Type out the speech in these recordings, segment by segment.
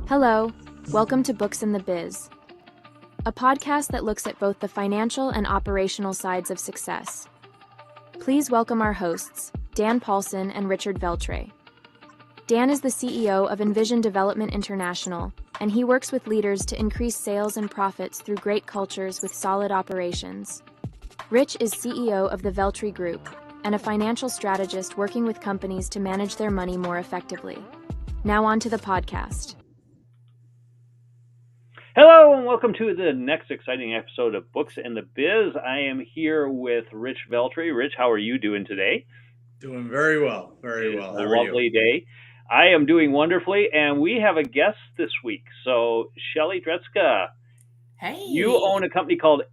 Hello, welcome to Books in the Biz, a podcast that looks at both the financial and operational sides of success. Please welcome our hosts, Dan Paulson and Richard Veltre. Dan is the CEO of Envision Development International, and he works with leaders to increase sales and profits through great cultures with solid operations. Rich is CEO of the Veltre Group and a financial strategist working with companies to manage their money more effectively. Now on to the podcast. Hello and welcome to the next exciting episode of Books in the Biz. I am here with Rich Veltre. Rich, how are you doing today? Doing very well, very well. How are you? A lovely day. I am doing wonderfully, and we have a guest this week. So, Shelly Dretzka, hey, you own a company called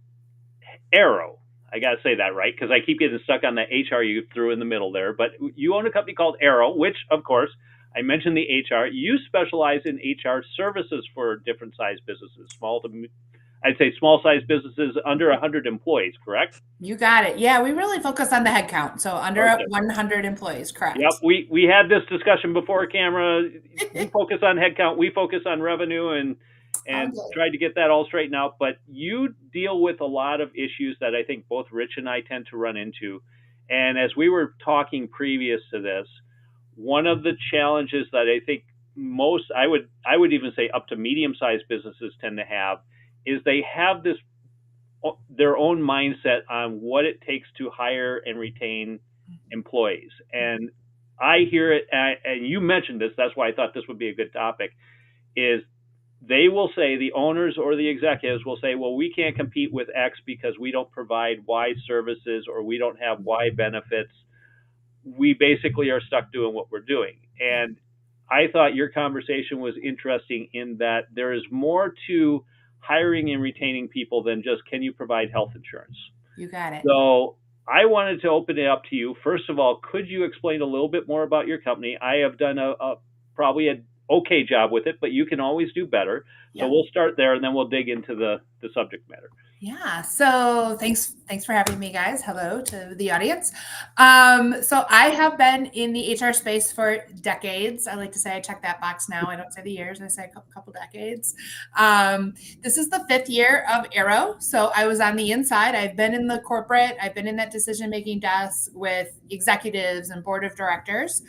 aHRrow. I got to say that right because I keep getting stuck on the HR you threw in the middle there. But you own a company called aHRrow, which, of course, I mentioned the HR. You specialize in HR services for different size businesses, small size businesses under 100 employees, correct? You got it. Yeah, we really focus on the head count. So under 100 employees, correct. Yep, we had this discussion before camera. You focus on head count, we focus on revenue and tried to get that all straightened out. But you deal with a lot of issues that I think both Rich and I tend to run into. And as we were talking previous to this, one of the challenges that I think most, I would even say up to medium-sized businesses tend to have is they have their own mindset on what it takes to hire and retain employees. And I hear it, and you mentioned this, that's why I thought this would be a good topic, is they will say, the owners or the executives will say, well, we can't compete with X because we don't provide Y services or we don't have Y benefits. We basically are stuck doing what we're doing. And I thought your conversation was interesting in that there is more to hiring and retaining people than just, can you provide health insurance? You got it. So I wanted to open it up to you. First of all, could you explain a little bit more about your company? I have done probably an okay job with it, but you can always do better. So we'll start there and then we'll dig into the subject matter. Yeah. So thanks for having me, guys. Hello to the audience. So I have been in the HR space for decades. I like to say I check that box now. I don't say the years. I say a couple decades. This is the 5th year of aHRrow. So I was on the inside. I've been in the corporate. I've been in that decision-making desk with executives and board of directors.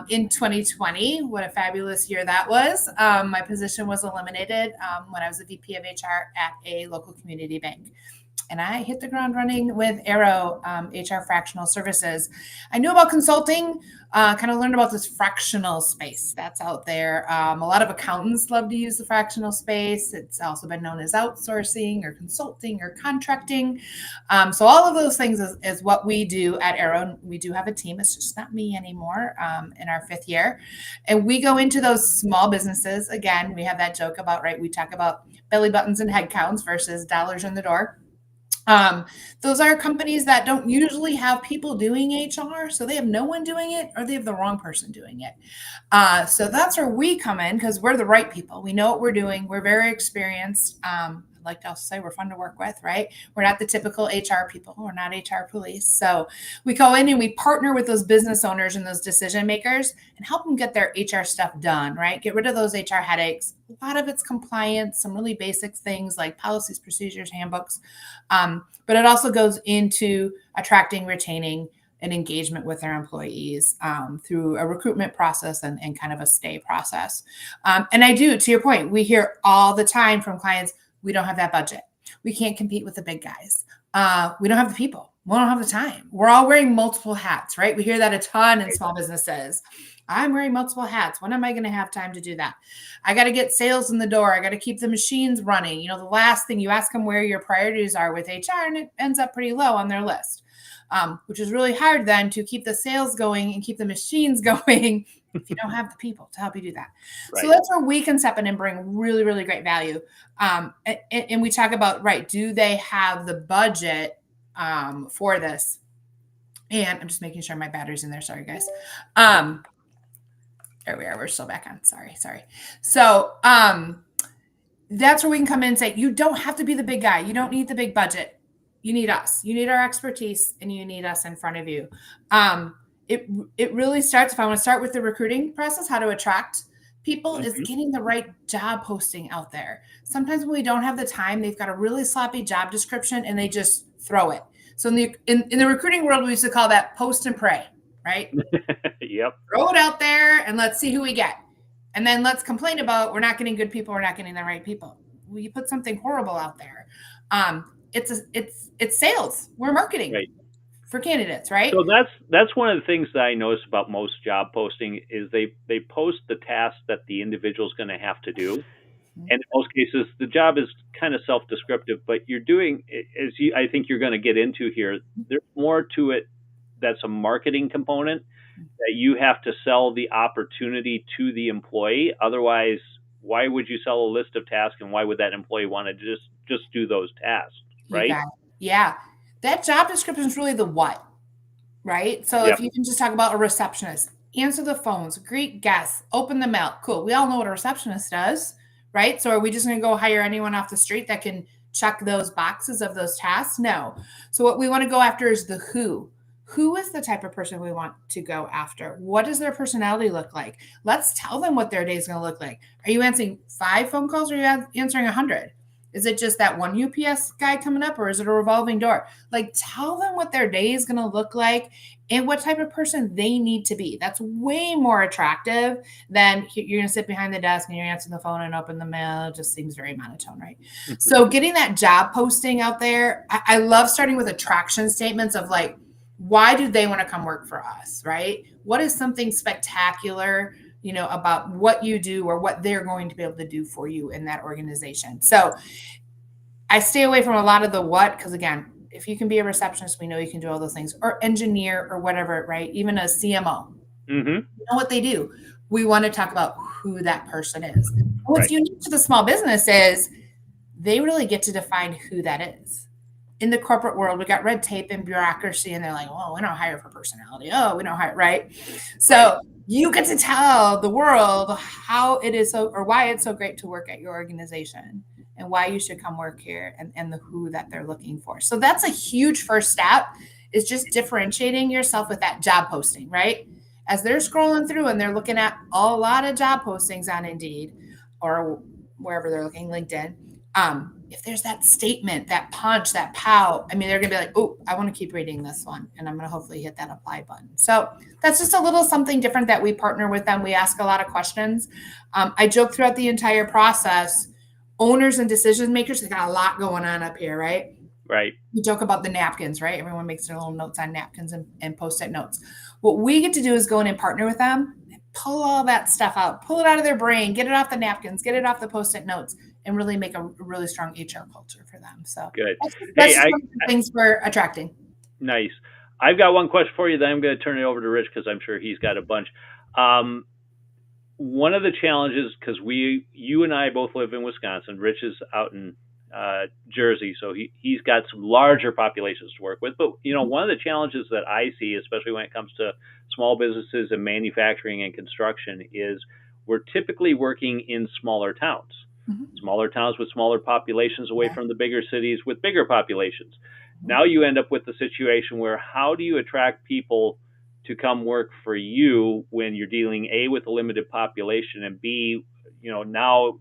In 2020, what a fabulous year that was. My position was eliminated when I was a VP of HR at a local community bank. And I hit the ground running with aHRrow, HR fractional services. I knew about consulting, kind of learned about this fractional space that's out there. A lot of accountants love to use the fractional space. It's also been known as outsourcing or consulting or contracting. So all of those things is what we do at aHRrow. We do have a team. It's just not me anymore in our 5th year. And we go into those small businesses. Again, we have that joke about, right, we talk about belly buttons and head counts versus dollars in the door. Those are companies that don't usually have people doing HR. So they have no one doing it or they have the wrong person doing it. So that's where we come in because we're the right people. We know what we're doing. We're very experienced. I'd like to also say we're fun to work with, right? We're not the typical HR people. We're not HR police. So we go in and we partner with those business owners and those decision makers and help them get their HR stuff done, right? Get rid of those HR headaches. A lot of it's compliance, some really basic things like policies, procedures, handbooks. But it also goes into attracting, retaining, and engagement with their employees through a recruitment process and kind of a stay process. And I do, to your point, we hear all the time from clients, we don't have that budget. We can't compete with the big guys. We don't have the people. We don't have the time. We're all wearing multiple hats, right? We hear that a ton in small businesses. I'm wearing multiple hats. When am I going to have time to do that? I got to get sales in the door. I got to keep the machines running. You know, the last thing you ask them where your priorities are with HR, and it ends up pretty low on their list, which is really hard then to keep the sales going and keep the machines going if you don't have the people to help you do that. Right. So that's where we can step in and bring really, really great value. And we talk about, right, do they have the budget for this? And I'm just making sure my battery's in there. Sorry, guys. There we are. We're still back on. Sorry. So that's where we can come in and say, you don't have to be the big guy. You don't need the big budget. you need us. You need our expertise, and you need us in front of you. It really starts, if I want to start with the recruiting process, how to attract people, is getting the right job posting out there. Sometimes when we don't have the time, they've got a really sloppy job description and they just throw it. So in the recruiting world, we used to call that post and pray, right? Yep. Throw it out there and let's see who we get. And then let's complain about we're not getting good people, we're not getting the right people. You put something horrible out there. It's sales. We're marketing. Right. For candidates, right? So that's one of the things that I notice about most job posting is they post the task that the individual is going to have to do, and in most cases the job is kind of self-descriptive. But you're doing, I think you're going to get into here. There's more to it. That's a marketing component that you have to sell the opportunity to the employee. Otherwise, why would you sell a list of tasks, and why would that employee want to just do those tasks, right? Yeah. That job description is really the what, right? So if you can just talk about a receptionist, answer the phones, greet guests, open the mail. Cool. We all know what a receptionist does, right? So are we just going to go hire anyone off the street that can check those boxes of those tasks? No. So what we want to go after is the who. Who is the type of person we want to go after? What does their personality look like? Let's tell them what their day is going to look like. Are you answering 5 phone calls, or are you answering 100? Is it just that one UPS guy coming up, or is it a revolving door? Like, tell them what their day is going to look like and what type of person they need to be. That's way more attractive than you're going to sit behind the desk and you're answering the phone and open the mail. It just seems very monotone, right? So getting that job posting out there, I love starting with attraction statements of like, why do they want to come work for us, right? What is something spectacular, about what you do or what they're going to be able to do for you in that organization? So I stay away from a lot of the what, because again, if you can be a receptionist, we know you can do all those things, or engineer or whatever, right? Even a CMO, you know what they do. We want to talk about who that person is. And what's unique to the small business is they really get to define who that is. In the corporate world, we got red tape and bureaucracy, and they're like, oh, we don't hire for personality. Oh, we don't hire, right? So you get to tell the world how it is so, or why it's so great to work at your organization and why you should come work here, and the who that they're looking for. So that's a huge first step, is just differentiating yourself with that job posting, right? As they're scrolling through and they're looking at a lot of job postings on Indeed or wherever they're looking, LinkedIn, if there's that statement, that punch, that pow, they're going to be like, oh, I want to keep reading this one. And I'm going to hopefully hit that apply button. So that's just a little something different that we partner with them. We ask a lot of questions. I joke throughout the entire process, owners and decision makers, they got a lot going on up here, right? Right. We joke about the napkins, right? Everyone makes their little notes on napkins and post-it notes. What we get to do is go in and partner with them, and pull all that stuff out, pull it out of their brain, get it off the napkins, get it off the post-it notes, and really make a really strong HR culture for them. So good. That's one of the things we're attracting. Nice. I've got one question for you, then I'm going to turn it over to Rich because I'm sure he's got a bunch. One of the challenges, because you and I both live in Wisconsin. Rich is out in Jersey, so he's got some larger populations to work with. But one of the challenges that I see, especially when it comes to small businesses and manufacturing and construction, is we're typically working in smaller towns. Smaller towns with smaller populations away from the bigger cities with bigger populations. Now you end up with the situation where how do you attract people to come work for you when you're dealing A, with a limited population, and B, now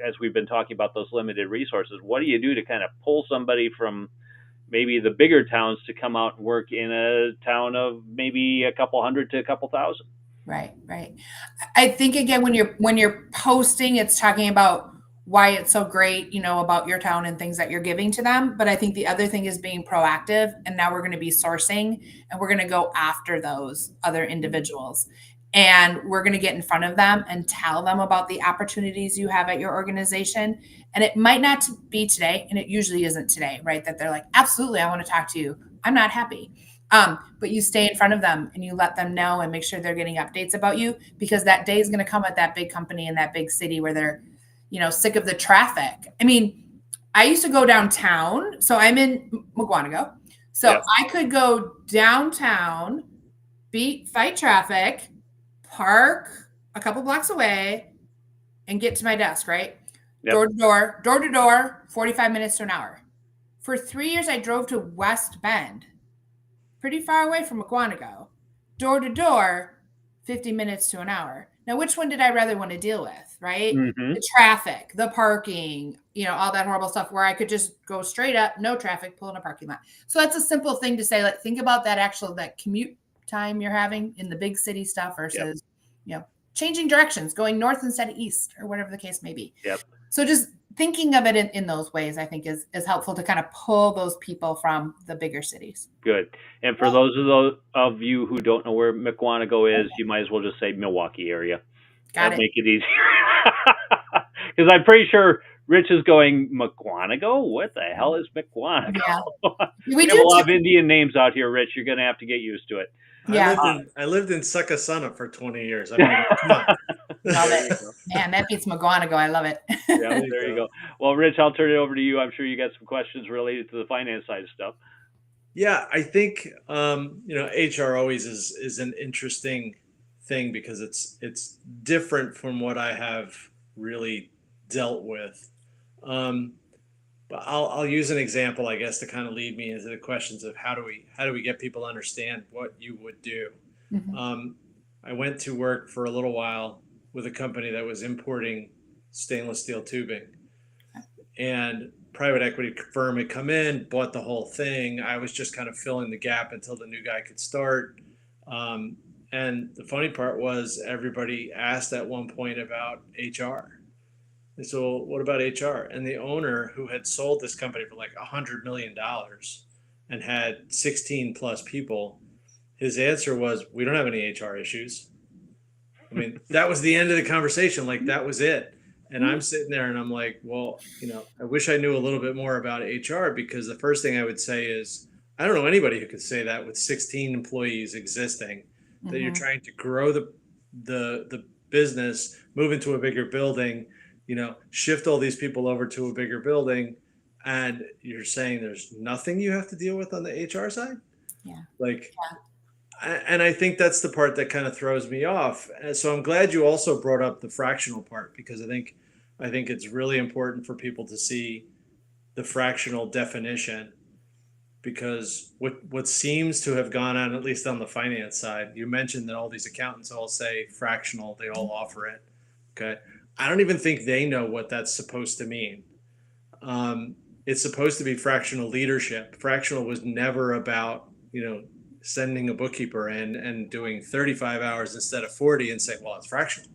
as we've been talking about those limited resources, what do you do to kind of pull somebody from maybe the bigger towns to come out and work in a town of maybe a couple hundred to a couple thousand? Right. I think again, when you're posting, it's talking about why it's so great, about your town and things that you're giving to them. But I think the other thing is being proactive. And now we're going to be sourcing, and we're going to go after those other individuals. And we're going to get in front of them and tell them about the opportunities you have at your organization. And it might not be today, and it usually isn't today, right? That they're like, absolutely, I want to talk to you. I'm not happy. But you stay in front of them and you let them know and make sure they're getting updates about you, because that day is going to come at that big company in that big city where they're sick of the traffic. I used to go downtown. So I'm in Mugwanago. So I could go downtown, fight traffic, park a couple blocks away, and get to my desk, right? Door to door, 45 minutes to an hour. For 3 years, I drove to West Bend, pretty far away from McWanago, door to door, 50 minutes to an hour. Now, which one did I rather want to deal with, right? Mm-hmm. The traffic, the parking, all that horrible stuff where I could just go straight up, no traffic, pull in a parking lot. So that's a simple thing to say. Like, think about that commute time you're having in the big city stuff versus, changing directions, going north instead of east or whatever the case may be. Yep. So just thinking of it in those ways, I think is helpful to kind of pull those people from the bigger cities. Good. And for those of you who don't know where McWanago is, you might as well just say Milwaukee area. That'll make it easier. Because I'm pretty sure Rich is going, McWanago? What the hell is McWanago? Yeah. We have a lot of Indian names out here, Rich. You're going to have to get used to it. Yeah. I lived in Sucasana for 20 years. I mean, come on. Love it. Man, that beats McWanago. I love it. Yeah, there you go. Well, Rich, I'll turn it over to you. I'm sure you got some questions related to the finance side of stuff. Yeah, I think HR always is an interesting thing because it's different from what I have really dealt with. But I'll use an example, I guess, to kind of lead me into the questions of how do we get people to understand what you would do. Mm-hmm. I went to work for a little while with a company that was importing stainless steel tubing, and private equity firm had come in, bought the whole thing. I was just kind of filling the gap until the new guy could start. And the funny part was everybody asked at one point about HR. And so what about HR? And the owner, who had sold this company for like $100 million and had 16 plus people, his answer was, we don't have any HR issues. I mean, that was the end of the conversation. Like, that was it. And I'm sitting there and I'm like, well, I wish I knew a little bit more about HR, because the first thing I would say is, I don't know anybody who could say that with 16 employees existing, that you're trying to grow the business, move into a bigger building, shift all these people over to a bigger building, and you're saying there's nothing you have to deal with on the HR side? Yeah. And I think that's the part that kind of throws me off. And so I'm glad you also brought up the fractional part, because I think it's really important for people to see the fractional definition, because what seems to have gone on, at least on the finance side, you mentioned that all these accountants all say fractional, they all offer it. Okay. I don't even think they know what that's supposed to mean. It's supposed to be fractional leadership. Fractional was never about, sending a bookkeeper in and doing 35 hours instead of 40 and say, well, it's fractional.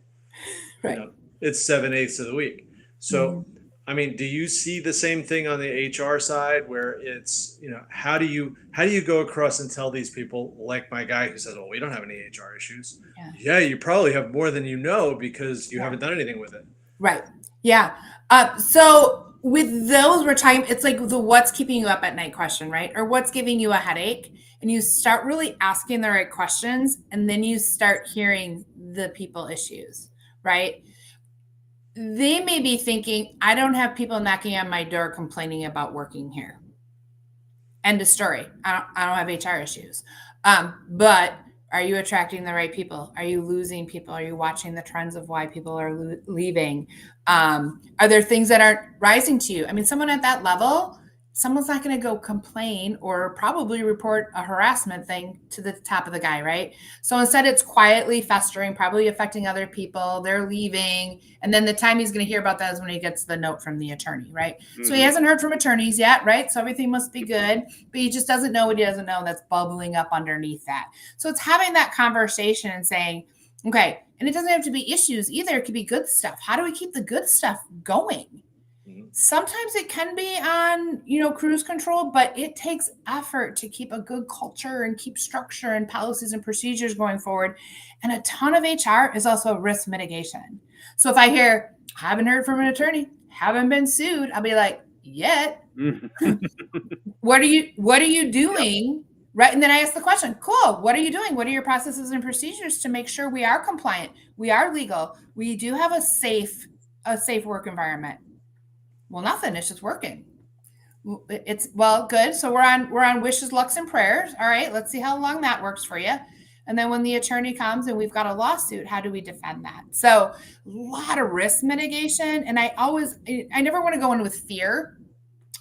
Right. It's 7/8 of the week. So, I mean, do you see the same thing on the HR side, where it's, how do you go across and tell these people, like my guy who says, well, we don't have any HR issues. Yeah, you probably have more than you know, because you haven't done anything with it. Right. Yeah. So with those, we're talking, it's like the what's keeping you up at night question, right? Or what's giving you a headache? And you start really asking the right questions, and then you start hearing the people issues, right? They may be thinking, I don't have people knocking on my door complaining about working here. End of story. I don't have HR issues. But are you attracting the right people? Are you losing people? Are you watching the trends of why people are leaving? Are there things that aren't rising to you? I mean, someone at that level, someone's not going to go complain or probably report a harassment thing to the top of the guy, right? So instead, it's quietly festering, probably affecting other people. They're leaving. And then the time he's going to hear about that is when he gets the note from the attorney, right? Mm-hmm. So he hasn't heard from attorneys yet, right? So everything must be good, but he just doesn't know what he doesn't know that's bubbling up underneath that. So it's having that conversation and saying, okay, and it doesn't have to be issues either. It could be good stuff. How do we keep the good stuff going? Sometimes it can be on, cruise control, but it takes effort to keep a good culture and keep structure and policies and procedures going forward. And a ton of HR is also risk mitigation. So if I hear, haven't heard from an attorney, haven't been sued, I'll be like, yet. What are you doing? Yep. Right. And then I ask the question, cool, what are you doing? What are your processes and procedures to make sure we are compliant? We are legal. We do have a safe work environment. Well, nothing. It's just working. It's good. So we're on wishes, lucks, and prayers. All right. Let's see how long that works for you. And then when the attorney comes and we've got a lawsuit, how do we defend that? So a lot of risk mitigation. And I never want to go in with fear.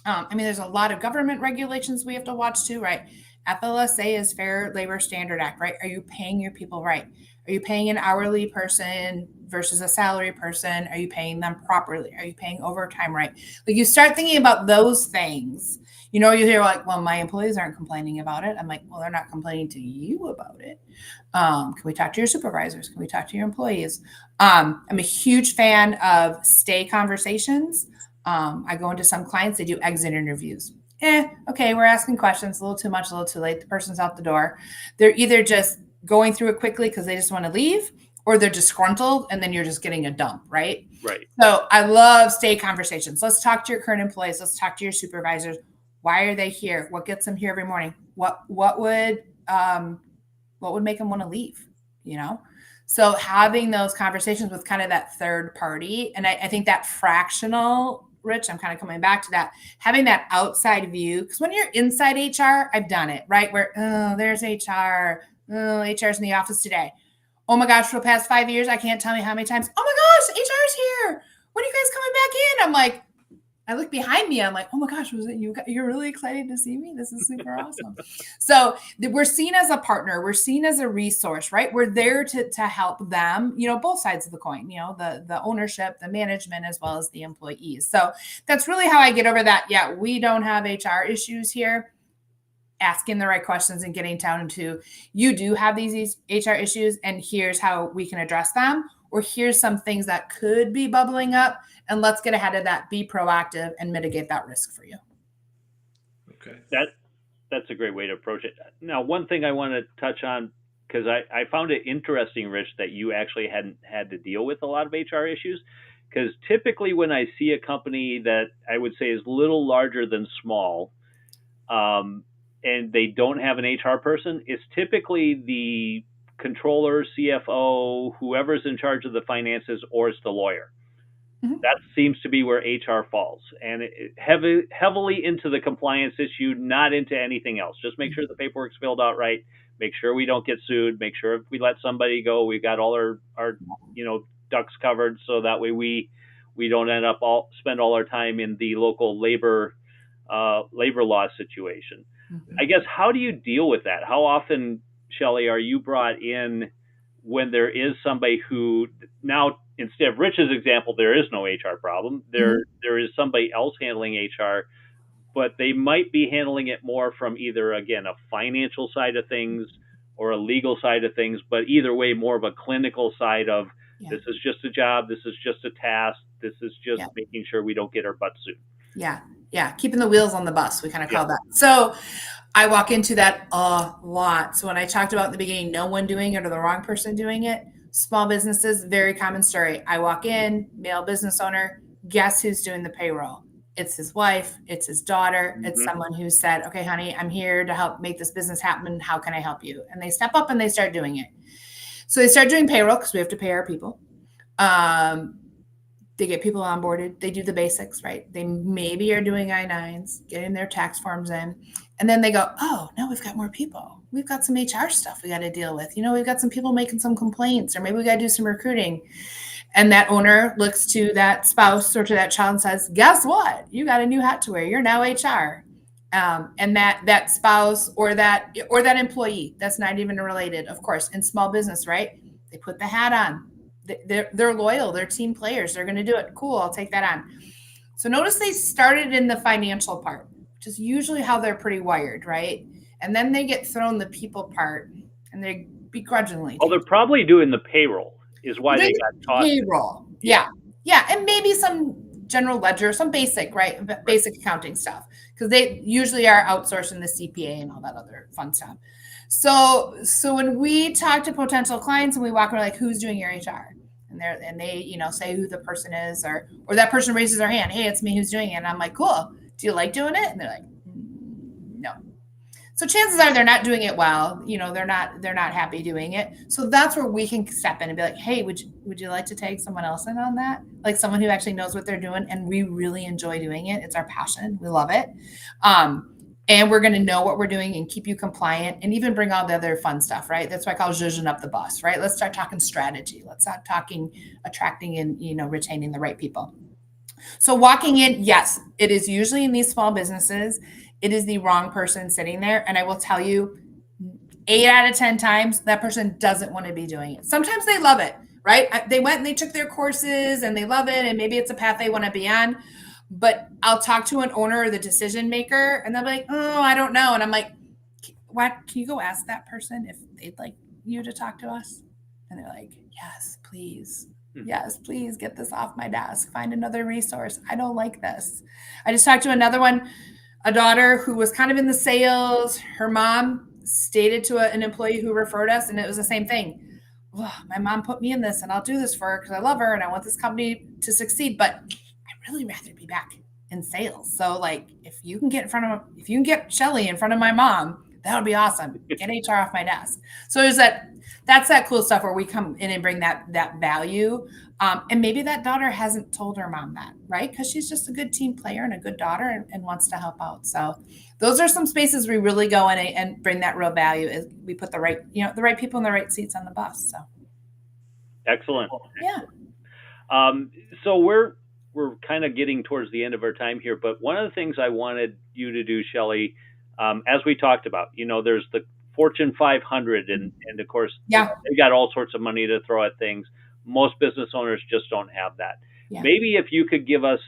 I mean, there's a lot of government regulations we have to watch too, right? FLSA is Fair Labor Standard Act, right? Are you paying your people right? Are you paying an hourly person versus a salary person? Are you paying them properly? Are you paying overtime right? Like you start thinking about those things. You know, you hear like, well, my employees aren't complaining about it. I'm like, well, they're not complaining to you about it. Can we talk to your supervisors? Can we talk to your employees? I'm a huge fan of stay conversations. I go into some clients, they do exit interviews. Okay, we're asking questions, a little too much, a little too late. The person's out the door. They're either just going through it quickly because they just want to leave, or they're disgruntled and then you're just getting a dump, right? Right. So I love stay conversations. Let's talk to your current employees. Let's talk to your supervisors. Why are they here? What gets them here every morning? What would make them want to leave? You know? So having those conversations with kind of that third party, and I think that fractional, Rich, I'm kind of coming back to that, having that outside view, because when you're inside HR, I've done it, right? Where, oh, there's HR. Oh, HR's in the office today. Oh my gosh, for the past 5 years, I can't tell you how many times, oh my gosh, HR's here. When are you guys coming back in? I'm like, I look behind me. I'm like, oh my gosh, was it you? You're really excited to see me. This is super awesome. So we're seen as a partner. We're seen as a resource, right? We're there to help them, you know, both sides of the coin, you know, the ownership, the management, as well as the employees. So that's really how I get over that. Yeah, we don't have HR issues here. Asking the right questions and getting down into, you do have these HR issues, and here's how we can address them, or here's some things that could be bubbling up, and let's get ahead of that, be proactive, and mitigate that risk for you. Okay. That's a great way to approach it. Now, one thing I want to touch on, because I found it interesting, Rich, that you actually hadn't had to deal with a lot of HR issues, because typically when I see a company that I would say is a little larger than small, and they don't have an HR person, it's typically the controller, CFO, whoever's in charge of the finances, or it's the lawyer. Mm-hmm. That seems to be where HR falls, and heavily into the compliance issue, not into anything else. Just make sure the paperwork's filled out right. Make sure we don't get sued. Make sure if we let somebody go, we've got all our ducks covered, so that way we don't end up spend all our time in the local labor law situation. Mm-hmm. I guess, how do you deal with that? How often, Shelly, are you brought in when there is somebody who, now instead of Rich's example, there is no HR problem. There is somebody else handling HR, but they might be handling it more from either, again, a financial side of things or a legal side of things, but either way, more of a clinical side of, this is just a job, this is just a task, this is just making sure we don't get our butts sued. Yeah. Keeping the wheels on the bus, we kind of call that. So I walk into that a lot. So when I talked about in the beginning, no one doing it or the wrong person doing it, small businesses, very common story. I walk in, male business owner, guess who's doing the payroll? It's his wife, it's his daughter, it's someone who said, okay, honey, I'm here to help make this business happen. How can I help you? And they step up and they start doing it. So they start doing payroll because we have to pay our people. They get people onboarded. They do the basics, right? They maybe are doing I-9s, getting their tax forms in. And then they go, oh, now we've got more people. We've got some HR stuff we got to deal with. We've got some people making some complaints, or maybe we got to do some recruiting. And that owner looks to that spouse or to that child and says, guess what? You got a new hat to wear. You're now HR. And that spouse or that employee, that's not even related, of course, in small business, right? They put the hat on. They're loyal. They're team players. They're going to do it. Cool. I'll take that on. So notice they started in the financial part, which is usually how they're pretty wired, right? And then they get thrown the people part, and they begrudgingly. Well, they're probably doing the payroll is why they got taught. Payroll. Yeah. And maybe some general ledger, some basic, right? Basic accounting stuff, because they usually are outsourcing the CPA and all that other fun stuff. So when we talk to potential clients and we walk around like, who's doing your HR? And they say who the person is, or that person raises their hand. Hey, it's me who's doing it. And I'm like, cool. Do you like doing it? And they're like, no. So chances are they're not doing it well. They're not happy doing it. So that's where we can step in and be like, hey, would you like to take someone else in on that? Like someone who actually knows what they're doing, and we really enjoy doing it. It's our passion. We love it. And we're going to know what we're doing and keep you compliant, and even bring all the other fun stuff, right? That's why I call zhuzhing up the bus, right? Let's start talking strategy. Let's start talking attracting and, retaining the right people. So walking in, yes, it is usually in these small businesses. It is the wrong person sitting there. And I will tell you, 8 out of 10 times, that person doesn't want to be doing it. Sometimes they love it, right? They went and they took their courses and they love it. And maybe it's a path they want to be on. But I'll talk to an owner or the decision maker and they'll be like, oh, I don't know. And I'm like, what? Can you go ask that person if they'd like you to talk to us? And they're like, yes, please. Yes, please get this off my desk. Find another resource. I don't like this. I just talked to another one, a daughter who was kind of in the sales. Her mom stated to an employee who referred us, and it was the same thing. Well, my mom put me in this, and I'll do this for her because I love her and I want this company to succeed. But I'd really rather be back in sales. So, like, if you can get Shelly in front of my mom, that would be awesome. Get HR off my desk. So that's that cool stuff where we come in and bring that value. And maybe that daughter hasn't told her mom that, right? Because she's just a good team player and a good daughter and wants to help out. So those are some spaces we really go in and bring that real value. Is we put the right people in the right seats on the bus. So excellent. Yeah. So we're kind of getting towards the end of our time here, but one of the things I wanted you to do, Shelly, as we talked about, there's the Fortune 500 and of course, they got all sorts of money to throw at things. Most business owners just don't have that. Yeah. Maybe if you could give us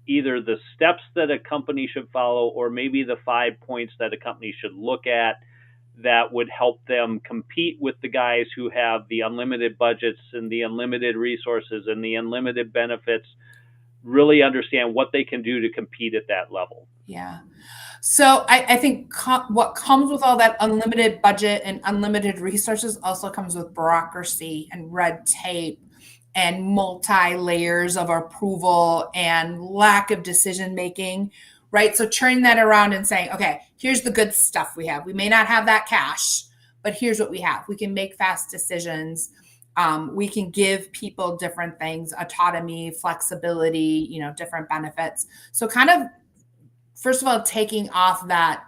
either the steps that a company should follow or maybe the 5 points that a company should look at that would help them compete with the guys who have the unlimited budgets and the unlimited resources and the unlimited benefits, really understand what they can do to compete at that level. Yeah. So I think what comes with all that unlimited budget and unlimited resources also comes with bureaucracy and red tape and multi-layers of approval and lack of decision-making, right? So turning that around and saying, okay, here's the good stuff we have. We may not have that cash, but here's what we have. We can make fast decisions. We can give people different things, autonomy, flexibility, different benefits. So kind of, first of all, taking off that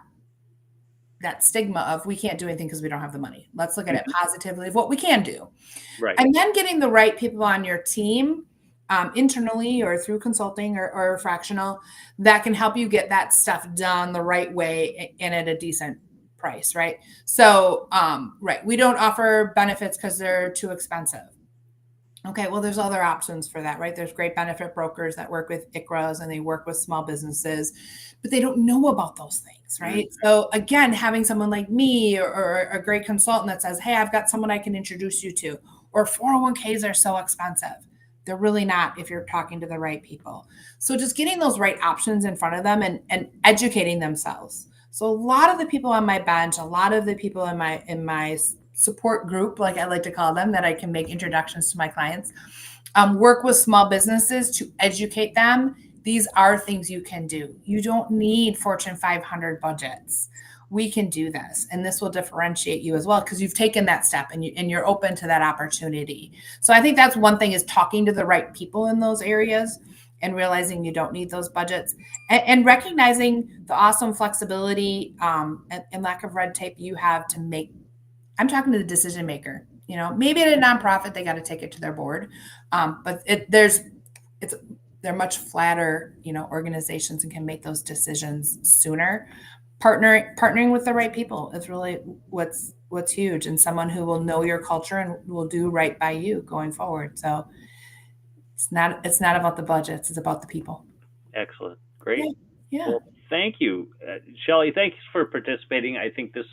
stigma of we can't do anything because we don't have the money. Let's look at it positively of what we can do. Right. And then getting the right people on your team, internally or through consulting or fractional, that can help you get that stuff done the right way and at a decent price, right? So, right, we don't offer benefits because they're too expensive. Okay, well, there's other options for that, right? There's great benefit brokers that work with aHRrows and they work with small businesses, but they don't know about those things, right? Mm-hmm. So again, having someone like me or a great consultant that says, hey, I've got someone I can introduce you to, or 401ks are so expensive. They're really not if you're talking to the right people. So just getting those right options in front of them and educating themselves. So a lot of the people on my bench, a lot of the people in my support group, like I like to call them, that I can make introductions to my clients, work with small businesses to educate them. These are things you can do. You don't need Fortune 500 budgets. We can do this, and this will differentiate you as well because you've taken that step and you're open to that opportunity. So I think that's one thing, is talking to the right people in those areas and realizing you don't need those budgets and recognizing the awesome flexibility and lack of red tape you have to make. I'm talking to the decision maker. Maybe at a nonprofit they got to take it to their board, but they're much flatter, organizations and can make those decisions sooner. Partnering with the right people is really what's huge, and someone who will know your culture and will do right by you going forward. So it's not about the budgets; it's about the people. Excellent, great. Yeah. Well, thank you, Shelly. Thanks for participating. I think this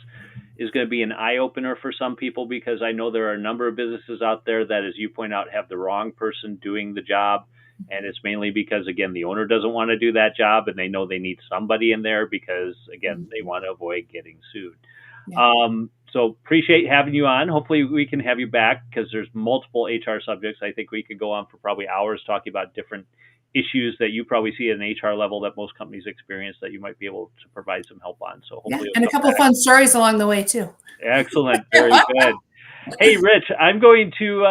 is going to be an eye opener for some people because I know there are a number of businesses out there that, as you point out, have the wrong person doing the job. And it's mainly because, again, the owner doesn't want to do that job and they know they need somebody in there because, again, they want to avoid getting sued. Yeah. So appreciate having you on. Hopefully we can have you back because there's multiple HR subjects. I think we could go on for probably hours talking about different issues that you probably see at an HR level that most companies experience that you might be able to provide some help on. So hopefully, and a couple of fun stories along the way too. Excellent. Very good. Hey, Rich, I'm going to,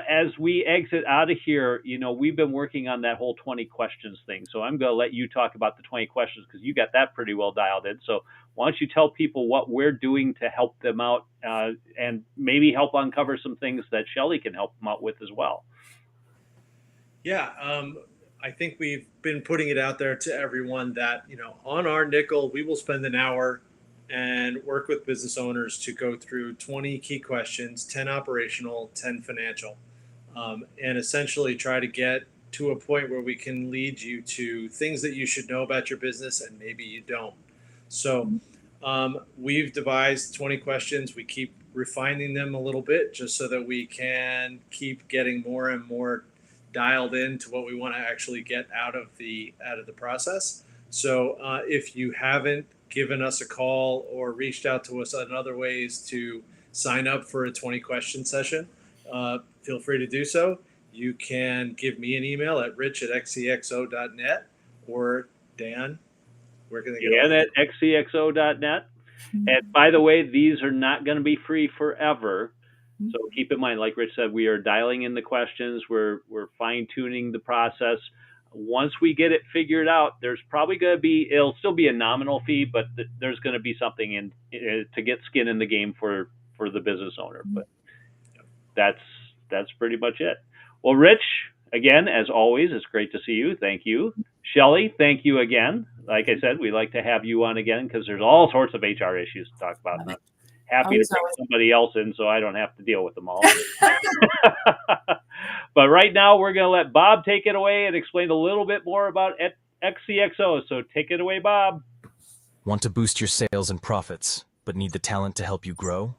as we exit out of here, we've been working on that whole 20 questions thing. So I'm going to let you talk about the 20 questions because you got that pretty well dialed in. So why don't you tell people what we're doing to help them out and maybe help uncover some things that Shelly can help them out with as well. Yeah. I think we've been putting it out there to everyone that, on our nickel, we will spend an hour and work with business owners to go through 20 key questions, 10 operational, 10 financial, and essentially try to get to a point where we can lead you to things that you should know about your business and maybe you don't. So we've devised 20 questions. We keep refining them a little bit just so that we can keep getting more and more dialed into what we want to actually get out of the process. So if you haven't given us a call or reached out to us in other ways to sign up for a 20 question session, feel free to do so. You can give me an email at rich@xcxo.net, or Dan, where can they get Dan at xcxo.net. And by the way, these are not going to be free forever. So keep in mind, like Rich said, we are dialing in the questions. We're fine tuning the process. Once we get it figured out, there's probably going to be, it'll still be a nominal fee, but there's going to be something in to get skin in the game for the business owner. But that's pretty much it. Well, Rich, again, as always, it's great to see you. Thank you. Shelly, thank you again. Like I said, we like to have you on again because there's all sorts of HR issues to talk about. I'm happy to bring somebody else in so I don't have to deal with them all. But right now, we're going to let Bob take it away and explain a little bit more about XCXO. So take it away, Bob. Want to boost your sales and profits, but need the talent to help you grow?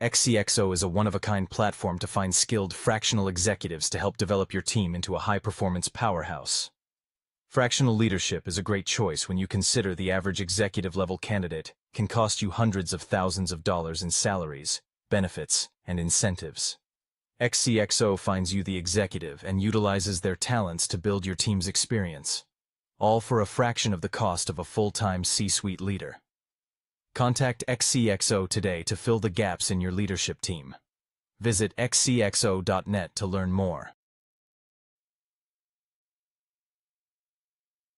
XCXO is a one-of-a-kind platform to find skilled fractional executives to help develop your team into a high-performance powerhouse. Fractional leadership is a great choice when you consider the average executive-level candidate can cost you hundreds of thousands of dollars in salaries, benefits, and incentives. XCXO finds you the executive and utilizes their talents to build your team's experience, all for a fraction of the cost of a full-time C-suite leader. Contact XCXO today to fill the gaps in your leadership team. Visit xcxo.net to learn more.